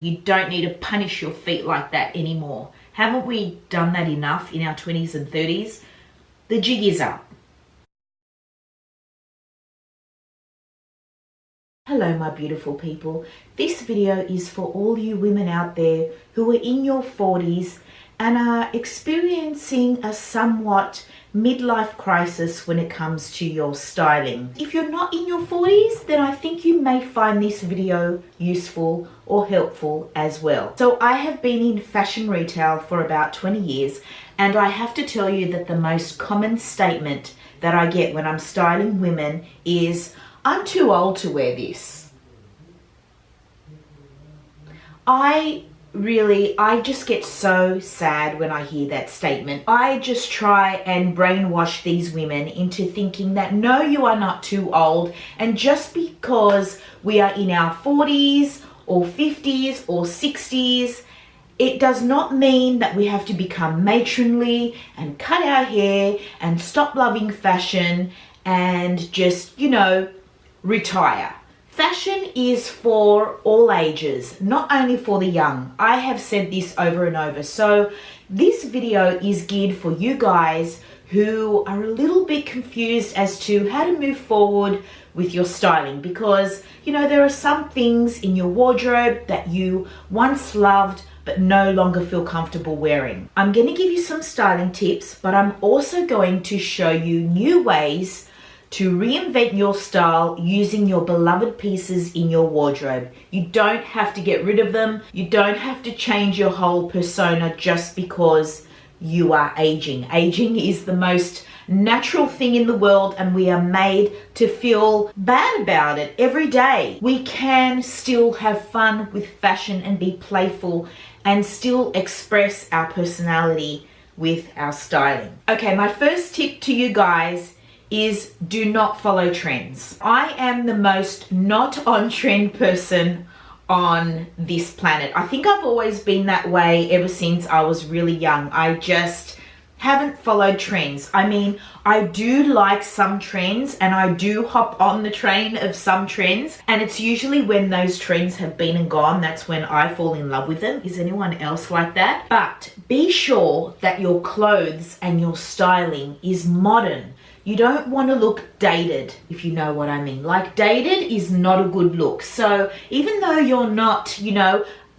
You don't need to punish your feet like that anymore. Haven't we done that enough in our 20s and 30s? The jig is up. Hello my beautiful people. This video is for all you women out there who are in your 40s and are experiencing a somewhat midlife crisis when it comes to your styling. If you're not in your 40s, then I think you may find this video useful or helpful as well. So I have been in fashion retail for about 20 years, and I have to tell you that the most common statement that I get when I'm styling women is, "I'm too old to wear this." I just get so sad when I hear that statement. I just try and brainwash these women into thinking that no, you are not too old, and just because we are in our 40s or 50s or 60s, it does not mean that we have to become matronly and cut our hair and stop loving fashion and just, retire. Fashion is for all ages, not only for the young. I have said this over and over. So this video is geared for you guys who are a little bit confused as to how to move forward with your styling, because there are some things in your wardrobe that you once loved but no longer feel comfortable wearing. I'm going to give you some styling tips, but I'm also going to show you new ways to reinvent your style using your beloved pieces in your wardrobe. You don't have to get rid of them. You don't have to change your whole persona just because you are aging. Aging is the most natural thing in the world, and we are made to feel bad about it every day. We can still have fun with fashion and be playful and still express our personality with our styling. Okay, my first tip to you guys is do not follow trends. I am the most not on trend person on this planet. I think I've always been that way ever since I was really young. I just haven't followed trends. I mean, I do like some trends and I do hop on the train of some trends, and it's usually when those trends have been and gone, that's when I fall in love with them. Is anyone else like that? But be sure that your clothes and your styling is modern. You don't want to look dated, if you know what I mean. Like, dated is not a good look. So even though you're not,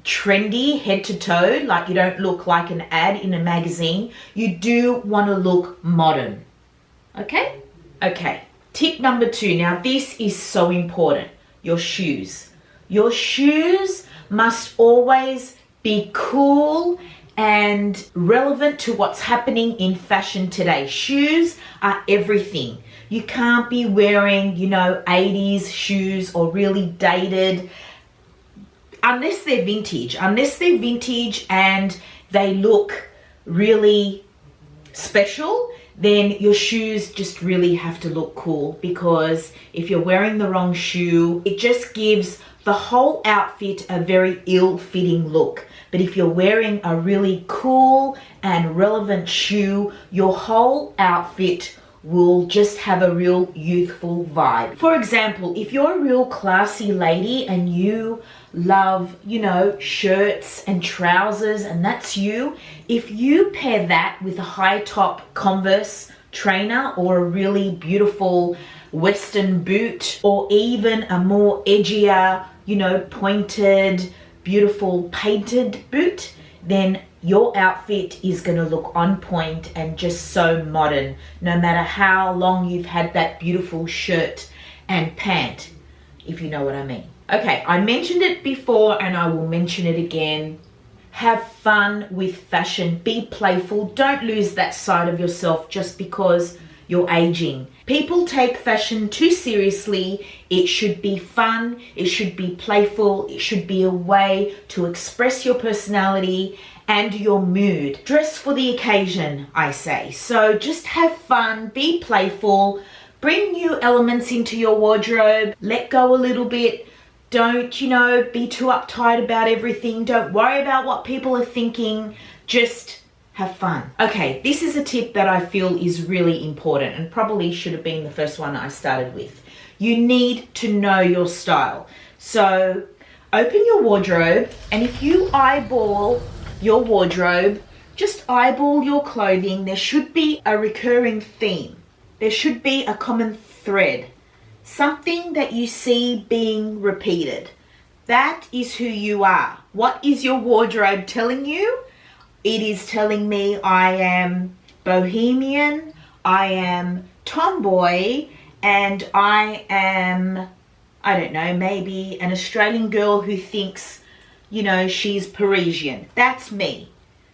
trendy head to toe, like you don't look like an ad in a magazine, you do want to look modern. Okay? Okay. Tip number 2. Now, this is so important. Your shoes. Your shoes must always be cool and relevant to what's happening in fashion today. Shoes are everything. You can't be wearing, 80s shoes or really dated, unless they're vintage. Unless they're vintage and they look really special, then your shoes just really have to look cool, because if you're wearing the wrong shoe, it just gives the whole outfit a very ill-fitting look. But if you're wearing a really cool and relevant shoe, your whole outfit will just have a real youthful vibe. For example, if you're a real classy lady and you love, shirts and trousers, and that's you, if you pair that with a high top Converse trainer or a really beautiful Western boot, or even a more edgier, pointed, beautiful painted boot, then your outfit is going to look on point and just so modern, no matter how long you've had that beautiful shirt and pant, if you know what I mean. Okay, I mentioned it before and I will mention it again. Have fun with fashion. Be playful. Don't lose that side of yourself just because you're aging. People take fashion too seriously. It should be fun. It should be playful. It should be a way to express your personality and your mood. Dress for the occasion, I say. So just have fun, be playful, bring new elements into your wardrobe, let go a little bit. Don't, be too uptight about everything. Don't worry about what people are thinking. Just have fun. Okay, this is a tip that I feel is really important and probably should have been the first one I started with. You need to know your style. So open your wardrobe, and if you eyeball your wardrobe, just eyeball your clothing, there should be a recurring theme. There should be a common thread, something that you see being repeated. That is who you are. What is your wardrobe telling you? It is telling me I am bohemian, I am tomboy, and I am, I don't know, maybe an Australian girl who thinks, you know, she's Parisian. That's me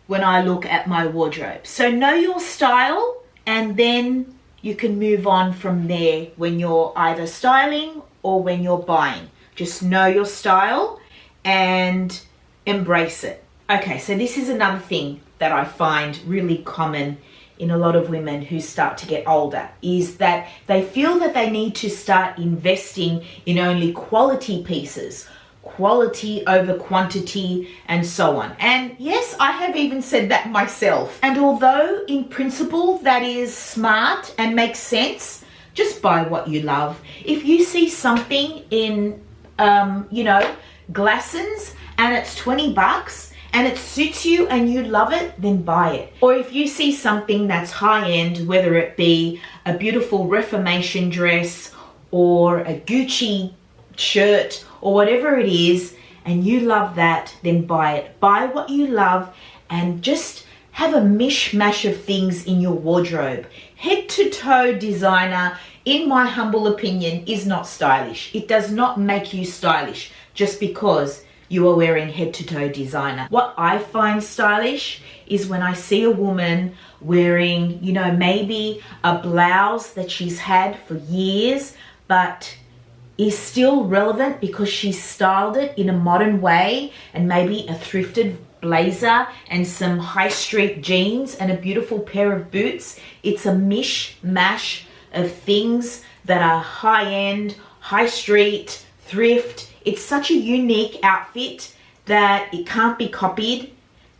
when I look at my wardrobe. So know your style, and then you can move on from there when you're either styling or when you're buying. Just know your style and embrace it. Okay, so this is another thing that I find really common in a lot of women who start to get older, is that they feel that they need to start investing in only quality pieces, quality over quantity, and so on. And yes, I have even said that myself. And although in principle that is smart and makes sense, just buy what you love. If you see something in, you know, Glassons and it's 20 bucks and it suits you and you love it, then buy it. Or if you see something that's high end, whether it be a beautiful Reformation dress or a Gucci shirt or whatever it is, and you love that, then buy it. Buy what you love and just have a mishmash of things in your wardrobe. Head to toe designer, in my humble opinion, is not stylish. It does not make you stylish just because you are wearing head to toe designer. What I find stylish is when I see a woman wearing, you know, maybe a blouse that she's had for years, but is still relevant because she styled it in a modern way, and maybe a thrifted blazer and some high street jeans and a beautiful pair of boots. It's a mishmash of things that are high end, high street, thrift. It's such a unique outfit that it can't be copied,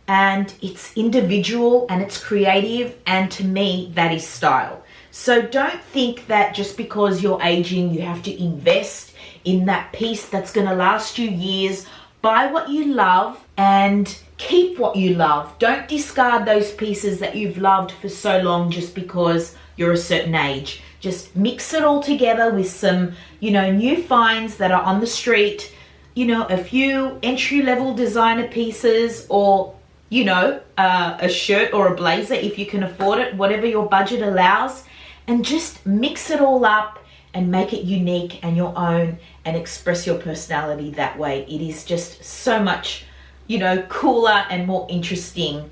and it's individual and it's creative, and to me that is style. So don't think that just because you're aging you have to invest in that piece that's going to last you years. Buy what you love and keep what you love. Don't discard those pieces that you've loved for so long just because you're a certain age. Just mix it all together with some, you know, new finds that are on the street, you know, a few entry-level designer pieces, or, you know, a shirt or a blazer if you can afford it, whatever your budget allows, and just mix it all up and make it unique and your own and express your personality that way. It is just so much, you know, cooler and more interesting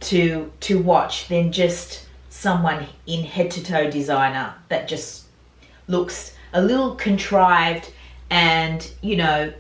to watch than just someone in head-to-toe designer that just looks a little contrived, and, you know,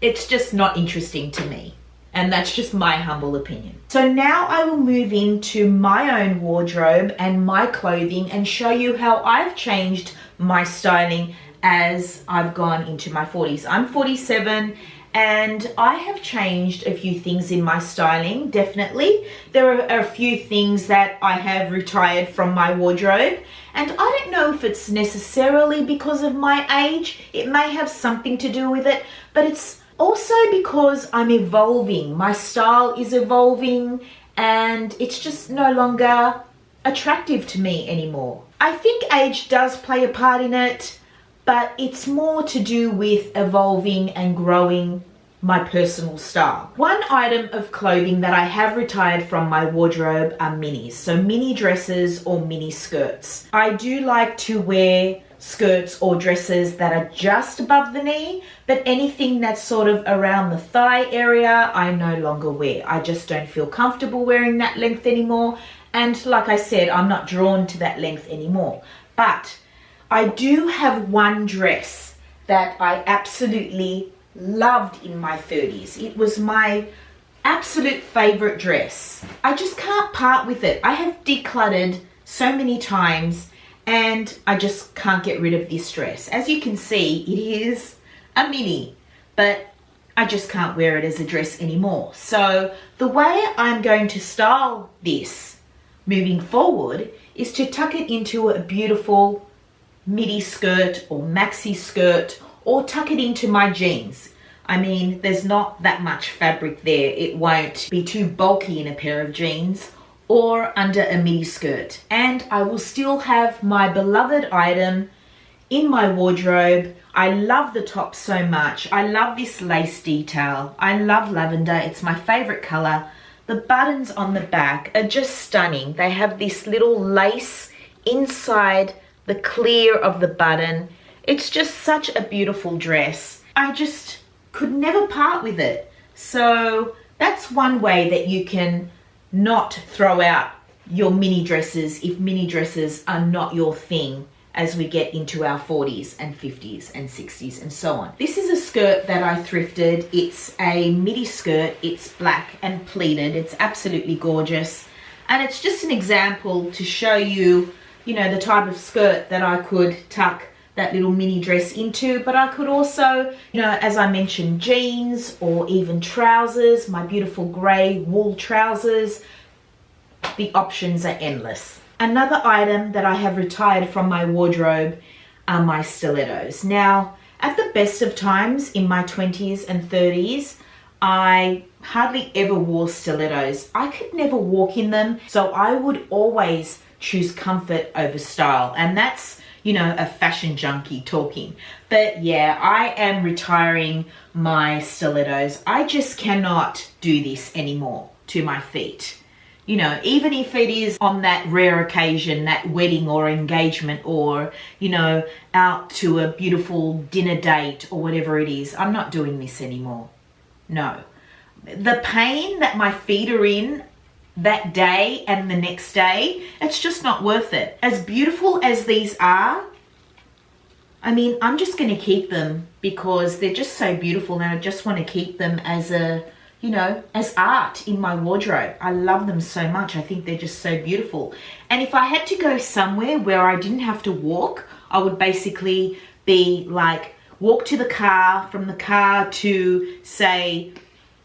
it's just not interesting to me. And that's just my humble opinion. So now I will move into my own wardrobe and my clothing and show you how I've changed my styling as I've gone into my 40s. I'm 47 and I have changed a few things in my styling, definitely. There are a few things that I have retired from my wardrobe, and I don't know if it's necessarily because of my age. It may have something to do with it, but it's also because I'm evolving. My style is evolving and it's just no longer attractive to me anymore. I think age does play a part in it, but it's more to do with evolving and growing my personal style. One item of clothing that I have retired from my wardrobe are minis. So mini dresses or mini skirts. I do like to wear skirts or dresses that are just above the knee, but anything that's sort of around the thigh area, I no longer wear. I just don't feel comfortable wearing that length anymore. And like I said, I'm not drawn to that length anymore. But I do have one dress that I absolutely loved in my 30s. It was my absolute favorite dress. I just can't part with it. I have decluttered so many times and I just can't get rid of this dress. As you can see, it is a mini, but I just can't wear it as a dress anymore. So the way I'm going to style this moving forward is to tuck it into a beautiful midi skirt or maxi skirt, or tuck it into my jeans. I mean, there's not that much fabric there. It won't be too bulky in a pair of jeans or under a midi skirt. And I will still have my beloved item in my wardrobe. I love the top so much. I love this lace detail. I love lavender. It's my favorite color. The buttons on the back are just stunning. They have this little lace inside the clear of the button. It's just such a beautiful dress. I just could never part with it. So that's one way that you can not throw out your mini dresses if mini dresses are not your thing as we get into our 40s and 50s and 60s and so on. This is a skirt that I thrifted. It's a midi skirt. It's black and pleated. It's absolutely gorgeous. And it's just an example to show you, you know, the type of skirt that I could tuck that little mini dress into, but I could also, you know, as I mentioned, jeans or even trousers, my beautiful grey wool trousers. The options are endless. Another item that I have retired from my wardrobe are my stilettos. Now, at the best of times in my 20s and 30s, I hardly ever wore stilettos. I could never walk in them, so I would always choose comfort over style, and that's, you know, a fashion junkie talking. But yeah, I am retiring my stilettos. I just cannot do this anymore to my feet. You know, even if it is on that rare occasion, that wedding or engagement, or, you know, out to a beautiful dinner date or whatever it is, I'm not doing this anymore. No. The pain that my feet are in that day and the next day, it's just not worth it. As beautiful as these are, I mean, I'm just going to keep them because they're just so beautiful, and I just want to keep them as a, you know, as art in my wardrobe. I love them so much. I think they're just so beautiful. And if I had to go somewhere where I didn't have to walk, I would basically be like, walk to the car, from the car to, say,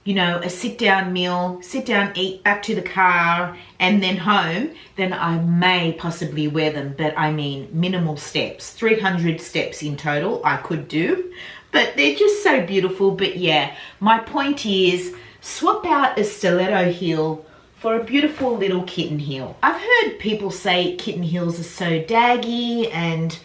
you know, a sit down meal, sit down, eat, back to the car, and then home, then I may possibly wear them. But I mean, minimal steps, 300 steps in total I could do, but they're just so beautiful. But yeah, my point is, swap out a stiletto heel for a beautiful little kitten heel. I've heard people say kitten heels are so daggy and,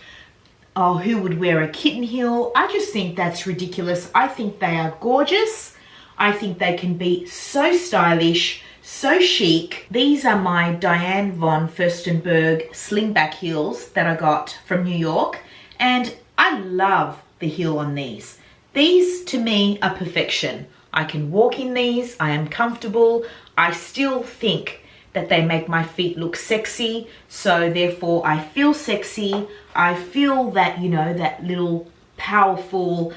oh, who would wear a kitten heel? I just think that's ridiculous. I think they are gorgeous. I think they can be so stylish, so chic. These are my Diane von Furstenberg slingback heels that I got from New York, and I love the heel on these. These to me are perfection. I can walk in these, I am comfortable. I still think that they make my feet look sexy, so therefore I feel sexy. I feel that, you know, that little powerful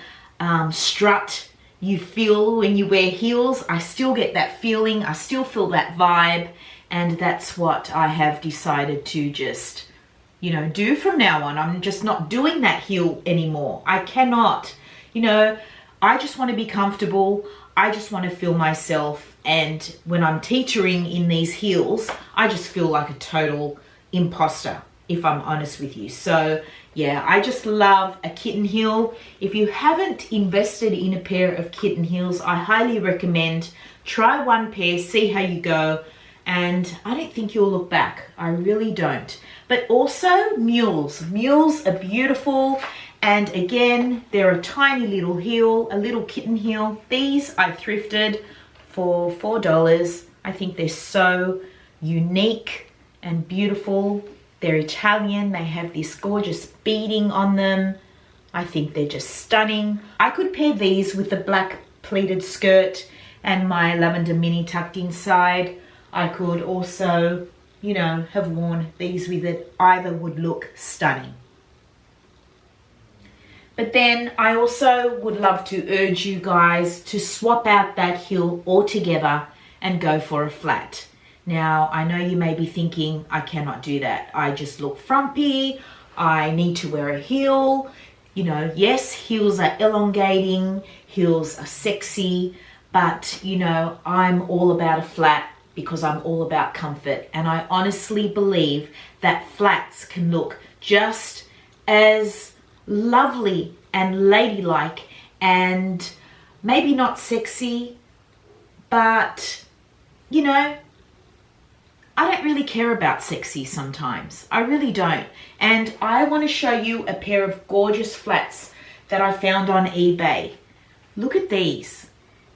strut you feel when you wear heels. I still get that feeling, I still feel that vibe, and that's what I have decided to just, you know, do from now on. I'm just not doing that heel anymore. I cannot, you know, I just want to be comfortable. I just want to feel myself, and when I'm teetering in these heels, I just feel like a total imposter, if I'm honest with you. So yeah, I just love a kitten heel. If you haven't invested in a pair of kitten heels, I highly recommend try one pair, see how you go, and I don't think you'll look back. I really don't. But also Mules. Mules are beautiful, and again, they're a tiny little heel, a little kitten heel. These I thrifted for $4. I think they're so unique and beautiful. They're Italian. They have this gorgeous beading on them. I think they're just stunning. I could pair these with the black pleated skirt and my lavender mini tucked inside. I could also, you know, have worn these with it. Either would look stunning. But then I also would love to urge you guys to swap out that heel altogether and go for a flat. Now, I know you may be thinking, I cannot do that. I just look frumpy. I need to wear a heel. You know, yes, heels are elongating. Heels are sexy. But, you know, I'm all about a flat because I'm all about comfort. And I honestly believe that flats can look just as lovely and ladylike and maybe not sexy, but you know, I don't really care about sexy sometimes. I really don't. And I want to show you a pair of gorgeous flats that I found on eBay. Look at these.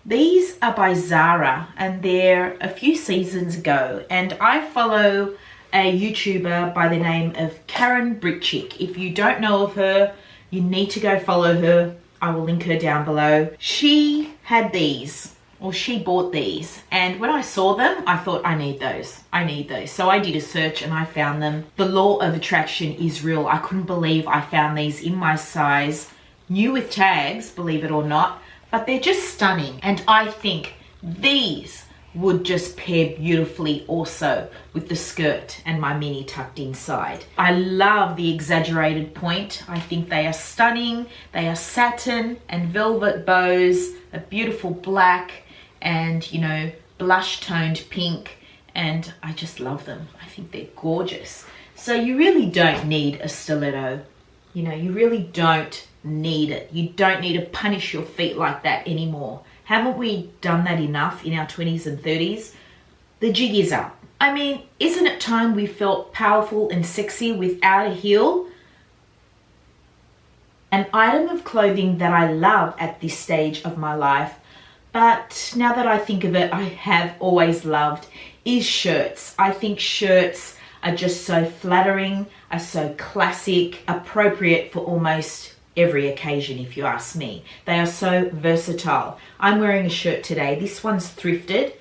These are by Zara and they're a few seasons ago. And I follow a YouTuber by the name of KarenBritChic. If you don't know of her, you need to go follow her. I will link her down below. She had these. Well, she bought these, and when I saw them, I thought, I need those. I need those. So I did a search and I found them. The law of attraction is real. I couldn't believe I found these in my size, new with tags, believe it or not, but they're just stunning. And I think these would just pair beautifully also with the skirt and my mini tucked inside. I love the exaggerated point. I think they are stunning. They are satin and velvet bows, a beautiful black, and you know, blush toned pink, and I just love them. I think they're gorgeous. So you really don't need a stiletto. You know, you really don't need it. You don't need to punish your feet like that anymore. Haven't we done that enough in our 20s and 30s? The jig is up. I mean, isn't it time we felt powerful and sexy without a heel? An item of clothing that I love at this stage of my life, but now that I think of it, I have always loved, is shirts. I think shirts are just so flattering, are so classic, appropriate for almost every occasion, if you ask me. They are so versatile. I'm wearing a shirt today. This one's thrifted.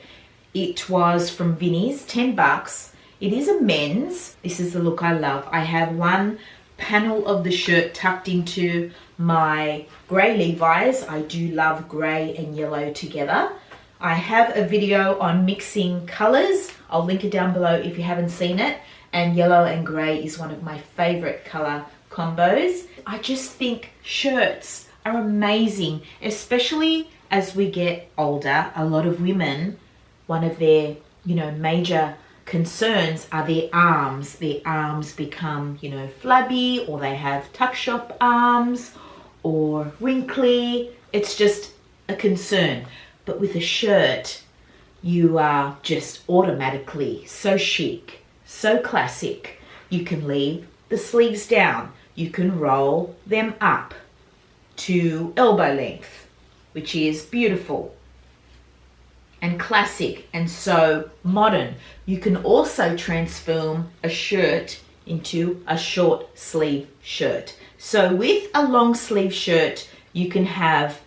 It was from Vinnie's, 10 bucks. It is a men's. This is the look I love. I have one panel of the shirt tucked into my grey Levi's. I do love grey and yellow together. I have a video on mixing colours. I'll link it down below if you haven't seen it. And yellow and grey is one of my favourite colour combos. I just think shirts are amazing, especially as we get older. A lot of women, one of their, you know, major concerns are their arms. Their arms become, you know, flabby, or they have tuck shop arms or wrinkly. It's just a concern. But with a shirt, you are just automatically so chic, so classic. You can leave the sleeves down. You can roll them up to elbow length, which is beautiful and classic and so modern. You can also transform a shirt into a short sleeve shirt. So with a long sleeve shirt, you can have,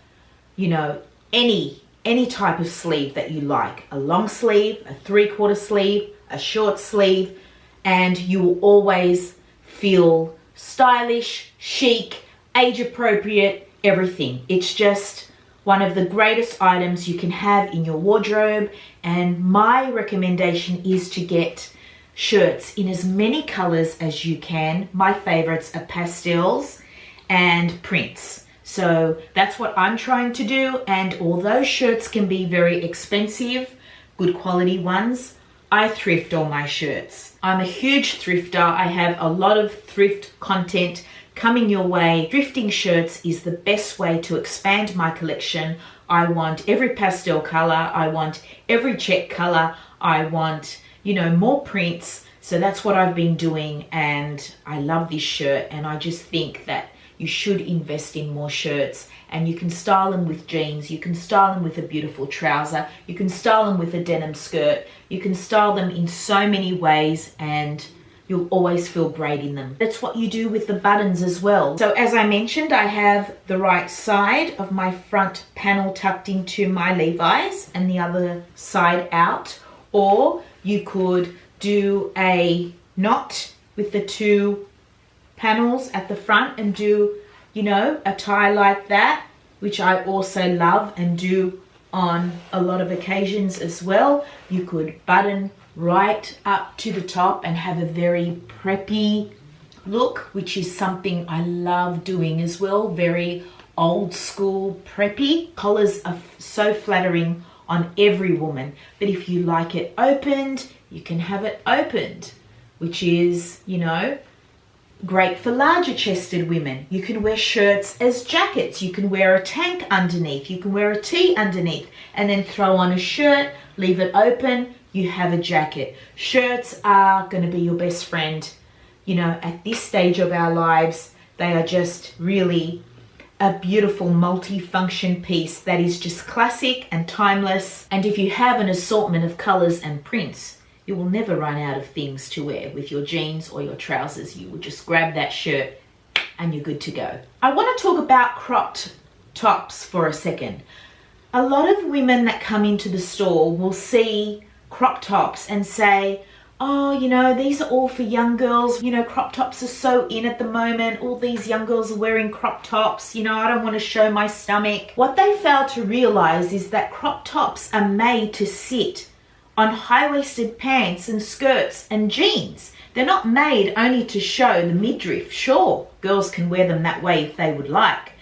you know, any type of sleeve that you like. A long sleeve, a 3/4 sleeve, a short sleeve, and you will always feel stylish, chic, age appropriate, everything. It's just one of the greatest items you can have in your wardrobe, and my recommendation is to get shirts in as many colors as you can. My favorites are pastels and prints. So that's what I'm trying to do, and although shirts can be very expensive, good quality ones, I thrift all my shirts. I'm a huge thrifter. I have a lot of thrift content coming your way. Thrifting shirts is the best way to expand my collection. I want every pastel color. I want every check color. I want, you know, more prints. So that's what I've been doing, and I love this shirt, and I just think that you should invest in more shirts, and you can style them with jeans, you can style them with a beautiful trouser, you can style them with a denim skirt, you can style them in so many ways, and you'll always feel great in them. That's what you do with the buttons as well. So as I mentioned, I have the right side of my front panel tucked into my Levi's and the other side out, or you could do a knot with the two panels at the front and do, you know, a tie like that, which I also love and do on a lot of occasions as well. You could button right up to the top and have a very preppy look, which is something I love doing as well. Very old school preppy. Collars are so flattering on every woman, but if you like it opened, you can have it opened, which is, you know, Great for larger chested women. You can wear shirts as jackets. You can wear a tank underneath. You can wear a tee underneath and then throw on a shirt, leave it open, you have a jacket. Shirts are going to be your best friend. You know, at this stage of our lives, they are just really a beautiful multi-function piece that is just classic and timeless. And if you have an assortment of colors and prints, you will never run out of things to wear with your jeans or your trousers. You will just grab that shirt and you're good to go. I want to talk about cropped tops for a second. A lot of women that come into the store will see crop tops and say, oh, you know, these are all for young girls. You know, crop tops are so in at the moment. All these young girls are wearing crop tops. You know, I don't want to show my stomach. What they fail to realize is that crop tops are made to sit on high-waisted pants and skirts and jeans. They're not made only to show the midriff. Sure, girls can wear them that way if they would like.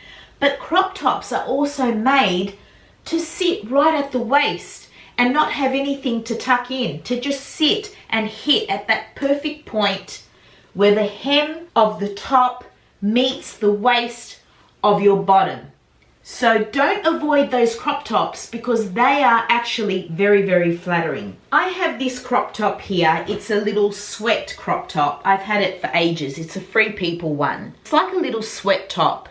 But crop tops are also made to sit right at the waist and not have anything to tuck in, to just sit and hit at that perfect point where the hem of the top meets the waist of your bottom. So don't avoid those crop tops because they are actually very, very flattering. I have this crop top here. It's a little sweat crop top. I've had it for ages. It's a Free People one. It's like a little sweat top,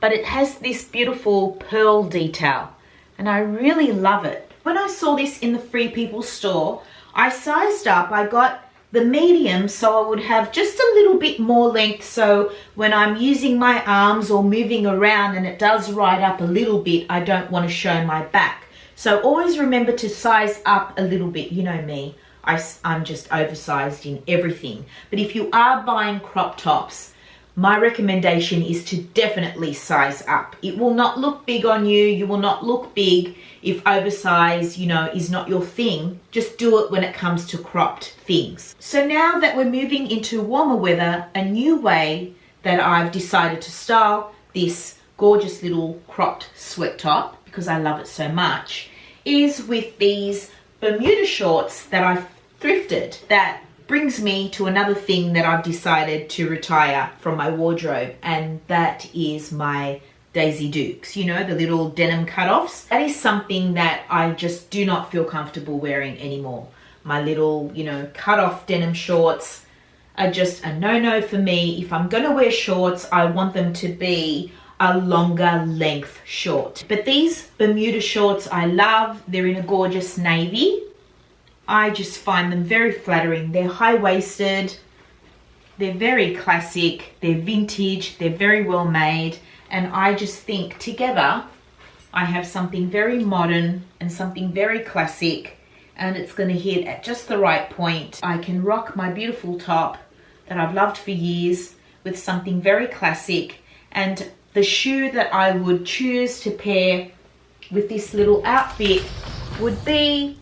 but it has this beautiful pearl detail and I really love it. When I saw this in the Free People store, I sized up. I got the medium so I would have just a little bit more length, so when I'm using my arms or moving around and it does ride up a little bit, I don't want to show my back. So always remember to size up a little bit. You know me, I'm just oversized in everything. But if you are buying crop tops, my recommendation is to definitely size up. It will not look big on you. You will not look big if oversized, you know, is not your thing. Just do it when it comes to cropped things. So now that we're moving into warmer weather, a new way that I've decided to style this gorgeous little cropped sweat top, because I love it so much, is with these Bermuda shorts that I've thrifted. That brings me to another thing that I've decided to retire from my wardrobe, and that is my Daisy Dukes, you know, the little denim cutoffs. That is something that I just do not feel comfortable wearing anymore. My little, you know, cutoff denim shorts are just a no-no for me. If I'm gonna wear shorts, I want them to be a longer length short. But these Bermuda shorts I love. They're in a gorgeous navy. I just find them very flattering. They're high-waisted, they're very classic, they're vintage, they're very well made, and I just think together I have something very modern and something very classic, and it's going to hit at just the right point. I can rock my beautiful top that I've loved for years with something very classic, and the shoe that I would choose to pair with this little outfit would be,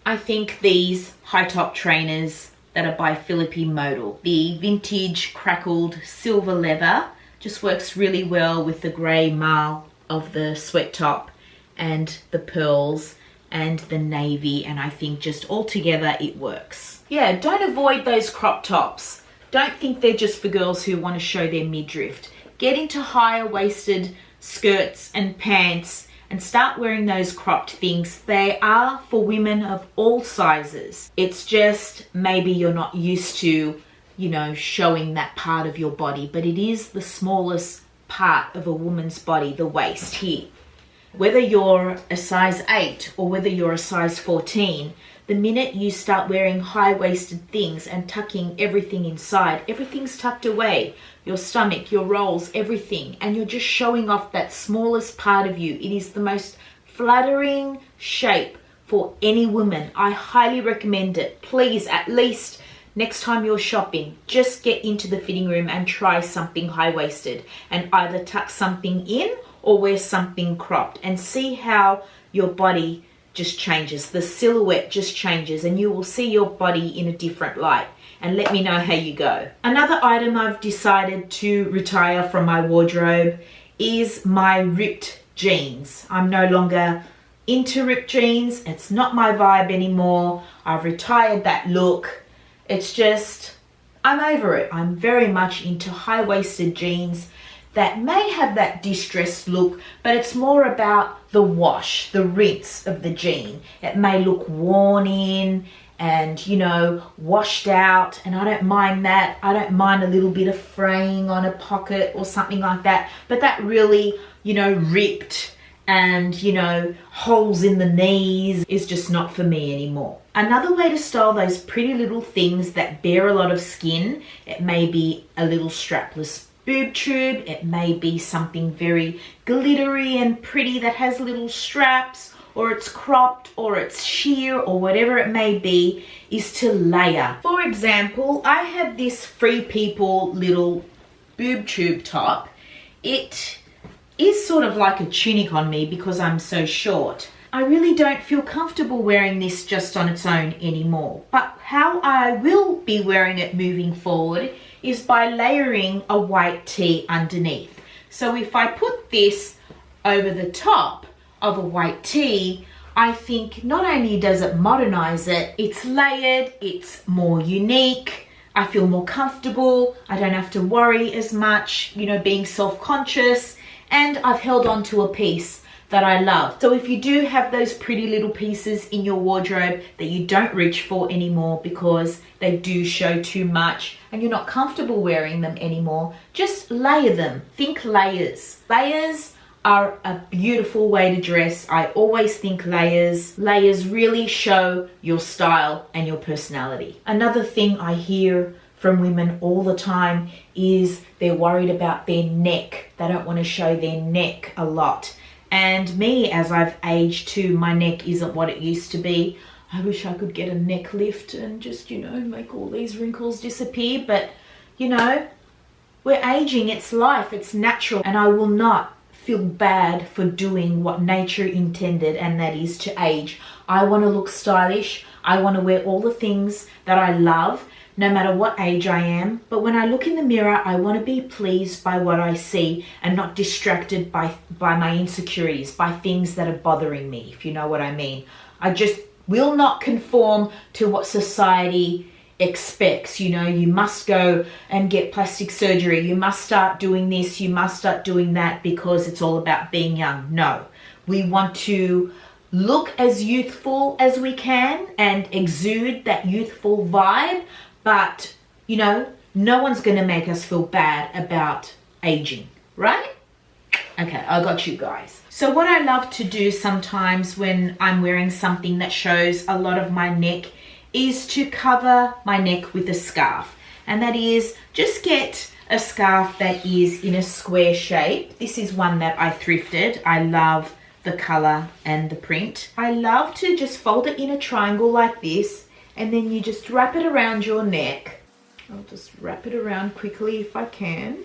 I think, these high top trainers that are by Philippe Modal. The vintage crackled silver leather just works really well with the grey marl of the sweat top and the pearls and the navy, and I think just all together it works. Yeah, don't avoid those crop tops. Don't think they're just for girls who want to show their midriff. Get into higher waisted skirts and pants and start wearing those cropped things. They are for women of all sizes. It's just maybe you're not used to, you know, showing that part of your body, but it is the smallest part of a woman's body, the waist here. Whether you're a size 8 or whether you're a size 14, the minute you start wearing high-waisted things and tucking everything inside, everything's tucked away. Your stomach, your rolls, everything, and you're just showing off that smallest part of you. It is the most flattering shape for any woman. I highly recommend it. Please, at least next time you're shopping, just get into the fitting room and try something high-waisted and either tuck something in or wear something cropped and see how your body just changes. The silhouette just changes and you will see your body in a different light. And let me know how you go. Another item I've decided to retire from my wardrobe is my ripped jeans. I'm no longer into ripped jeans. It's not my vibe anymore. I've retired that look. It's just I'm over it. I'm very much into high-waisted jeans that may have that distressed look, but it's more about the wash, the rinse of the jean. It may look worn in and, you know, washed out, and I don't mind that. I don't mind a little bit of fraying on a pocket or something like that, but that really, you know, ripped and, you know, holes in the knees is just not for me anymore. Another way to style those pretty little things that bear a lot of skin, it may be a little strapless boob tube, it may be something very glittery and pretty that has little straps, or it's cropped, or it's sheer, or whatever it may be, is to layer. For example, I have this Free People little boob tube top. It is sort of like a tunic on me because I'm so short. I really don't feel comfortable wearing this just on its own anymore. But how I will be wearing it moving forward is by layering a white tee underneath. So if I put this over the top of a white tee, I think not only does it modernize it, it's layered, it's more unique, I feel more comfortable, I don't have to worry as much, you know, being self-conscious, and I've held on to a piece that I love. So if you do have those pretty little pieces in your wardrobe that you don't reach for anymore because they do show too much and you're not comfortable wearing them anymore, just layer them. Think layers. Layers are a beautiful way to dress. I always think layers. Layers really show your style and your personality. Another thing I hear from women all the time is they're worried about their neck. They don't want to show their neck a lot. And me, as I've aged too, my neck isn't what it used to be. I wish I could get a neck lift and just, you know, make all these wrinkles disappear. But, you know, we're aging. It's life. It's natural. And I will not feel bad for doing what nature intended, and that is to age. I want to look stylish. I want to wear all the things that I love, no matter what age I am. But when I look in the mirror, I want to be pleased by what I see and not distracted by my insecurities, by things that are bothering me, if you know what I mean. I just will not conform to what society expects. You know, you must go and get plastic surgery, you must start doing this, you must start doing that because it's all about being young. No, we want to look as youthful as we can and exude that youthful vibe, but, you know, no one's going to make us feel bad about aging, right? Okay, I got you guys. So what I love to do sometimes when I'm wearing something that shows a lot of my neck is to cover my neck with a scarf. And that is just get a scarf that is in a square shape. This is one that I thrifted. I love the color and the print. I love to just fold it in a triangle like this, and then you just wrap it around your neck. I'll just wrap it around quickly if I can.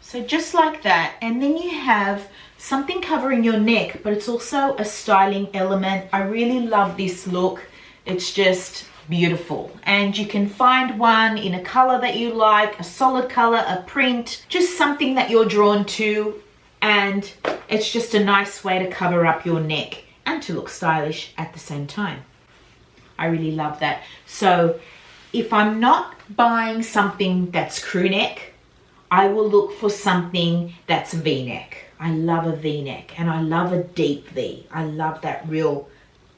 So just like that, and then you have something covering your neck, but it's also a styling element. I really love this look. It's just beautiful. And you can find one in a color that you like, a solid color, a print, just something that you're drawn to, and it's just a nice way to cover up your neck and to look stylish at the same time. I really love that. So if I'm not buying something that's crew neck, I will look for something that's V-neck. I love a V-neck, and I love a deep V. I love that real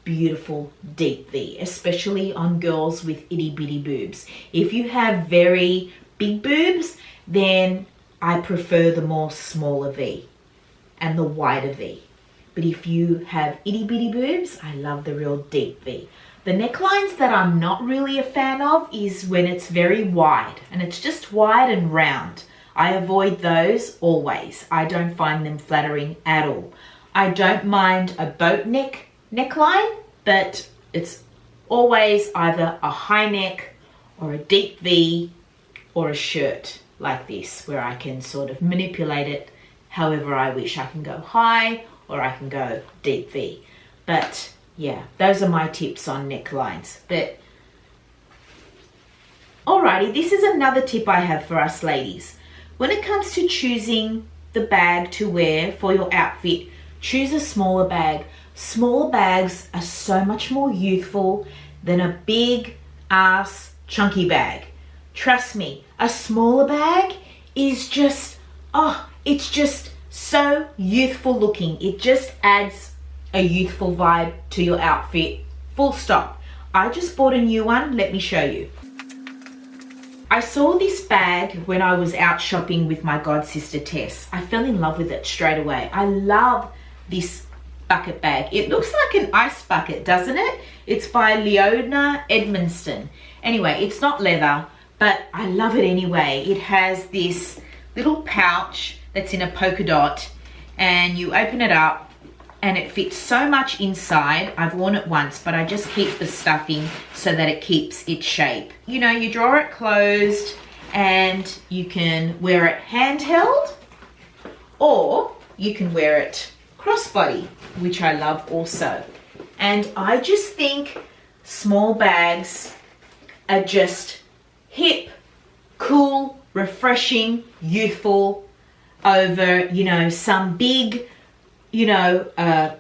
beautiful deep V, especially on girls with itty bitty boobs. If you have very big boobs, then I prefer the more smaller V and the wider V. But if you have itty bitty boobs, I love the real deep V. The necklines that I'm not really a fan of is when it's very wide and it's just wide and round. I avoid those always. I don't find them flattering at all. I don't mind a boat neckline, but it's always either a high neck or a deep V or a shirt like this, where I can sort of manipulate it however I wish. I can go high or I can go deep V. But yeah, those are my tips on necklines. But alrighty, this is another tip I have for us ladies. When it comes to choosing the bag to wear for your outfit, choose a smaller bag. Smaller bags are so much more youthful than a big ass chunky bag. Trust me, a smaller bag is just, oh, it's just so youthful looking. It just adds a youthful vibe to your outfit. Full stop. I just bought a new one. Let me show you. I saw this bag when I was out shopping with my god sister Tess. I fell in love with it straight away. I love this bucket bag. It looks like an ice bucket, doesn't it? It's by Leona Edmonston. Anyway, it's not leather, but I love it anyway. It has this little pouch that's in a polka dot, and you open it up and it fits so much inside. I've worn it once, but I just keep the stuffing so that it keeps its shape. You know, you draw it closed and you can wear it handheld, or you can wear it crossbody, which I love also. And I just think small bags are just hip, cool, refreshing, youthful over, you know, some big, you know,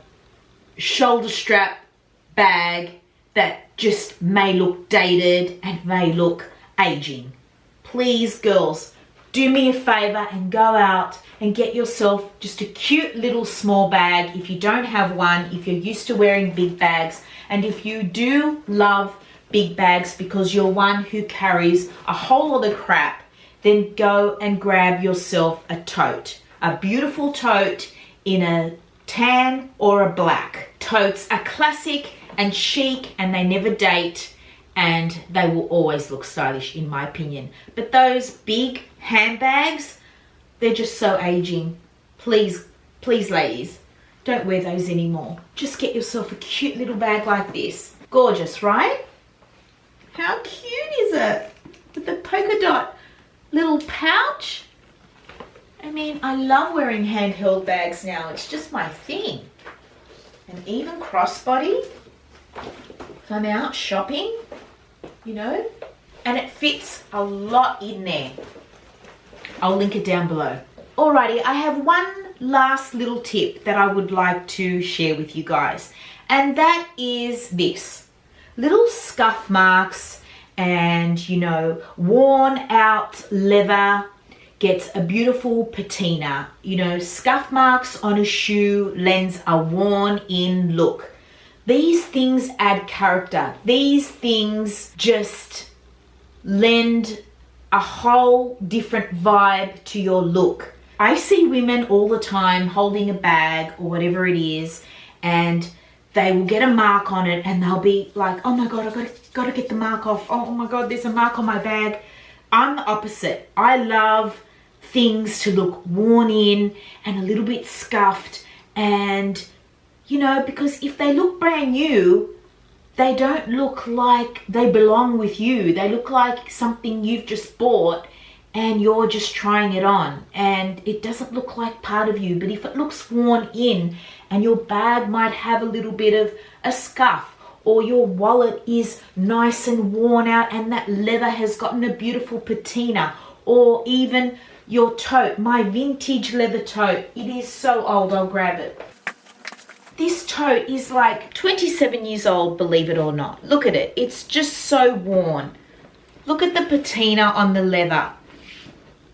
shoulder strap bag that just may look dated and may look aging. Please, girls, do me a favor and go out and get yourself just a cute little small bag if you don't have one, if you're used to wearing big bags, and if you do love big bags because you're one who carries a whole lot of crap, then go and grab yourself a tote. A beautiful tote in a tan or a black. Totes are classic and chic and they never date, and they will always look stylish in my opinion. But those big handbags, they're just so aging. Please, please ladies, don't wear those anymore. Just get yourself a cute little bag like this. Gorgeous, right? How cute is it? With the polka dot little pouch. I mean, I love wearing handheld bags now. It's just my thing. And even crossbody, if I'm out shopping, you know, and it fits a lot in there. I'll link it down below. Alrighty, I have one last little tip that I would like to share with you guys, and that is this. Little scuff marks and, you know, worn out leather gets a beautiful patina. You know, scuff marks on a shoe lends a worn in look. These things add character. These things just lend a whole different vibe to your look. I see women all the time holding a bag or whatever it is, and they will get a mark on it and they'll be like, oh my God, I've got to get the mark off. Oh my God, there's a mark on my bag. I'm the opposite. I love things to look worn in and a little bit scuffed, and you know, because if they look brand new, they don't look like they belong with you. They look like something you've just bought and you're just trying it on, and it doesn't look like part of you. But if it looks worn in and your bag might have a little bit of a scuff, or your wallet is nice and worn out and that leather has gotten a beautiful patina, or even your tote, my vintage leather tote, it is so old, I'll grab it. This tote is like 27 years old, believe it or not. Look at it, it's just so worn. Look at the patina on the leather.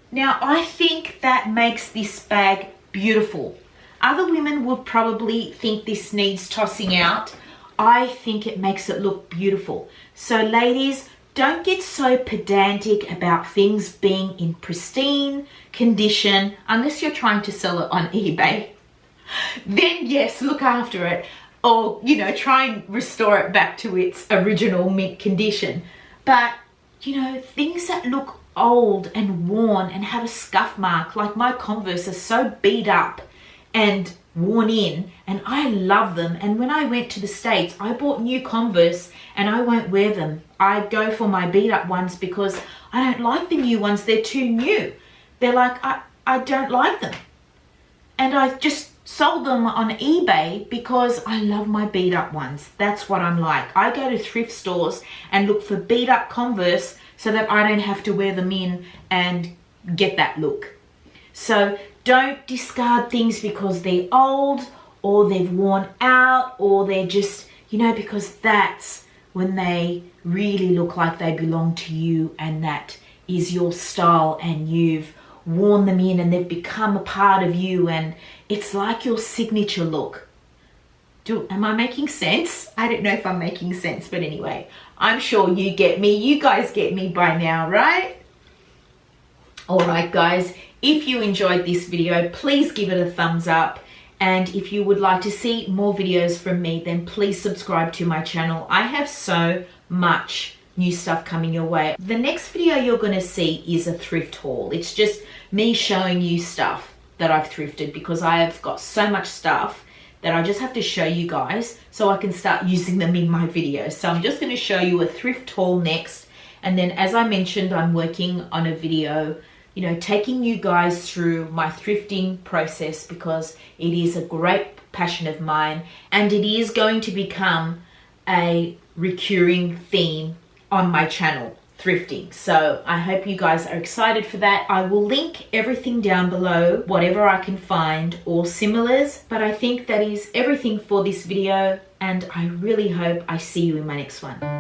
Now, I think that makes this bag beautiful. Other women would probably think this needs tossing out. I think it makes it look beautiful. So ladies, don't get so pedantic about things being in pristine condition unless you're trying to sell it on eBay. Then yes, look after it, or you know, try and restore it back to its original mint condition. But you know, things that look old and worn and have a scuff mark, like my Converse, are so beat up and worn in, and I love them. And when I went to the States, I bought new Converse and I won't wear them. I go for my beat up ones because I don't like the new ones. They're too new. They're like, I don't like them. And I just sold them on eBay because I love my beat up ones. That's what I'm like. I go to thrift stores and look for beat up Converse so that I don't have to wear them in and get that look. So don't discard things because they're old or they've worn out or they're just, you know, because that's when they really look like they belong to you and that is your style and you've worn them in and they've become a part of you and it's like your signature look. Am I making sense? I don't know if I'm making sense, but anyway, I'm sure you get me. You guys get me by now, right? All right, guys, if you enjoyed this video, please give it a thumbs up. And if you would like to see more videos from me, then please subscribe to my channel. I have so much new stuff coming your way. The next video you're going to see is a thrift haul. It's just me showing you stuff that I've thrifted because I have got so much stuff that I just have to show you guys so I can start using them in my videos. So I'm just going to show you a thrift haul next. And then as I mentioned, I'm working on a video, you know, taking you guys through my thrifting process because it is a great passion of mine and it is going to become a recurring theme on my channel, thrifting. So I hope you guys are excited for that. I will link everything down below, whatever I can find or similars, but I think that is everything for this video and I really hope I see you in my next one.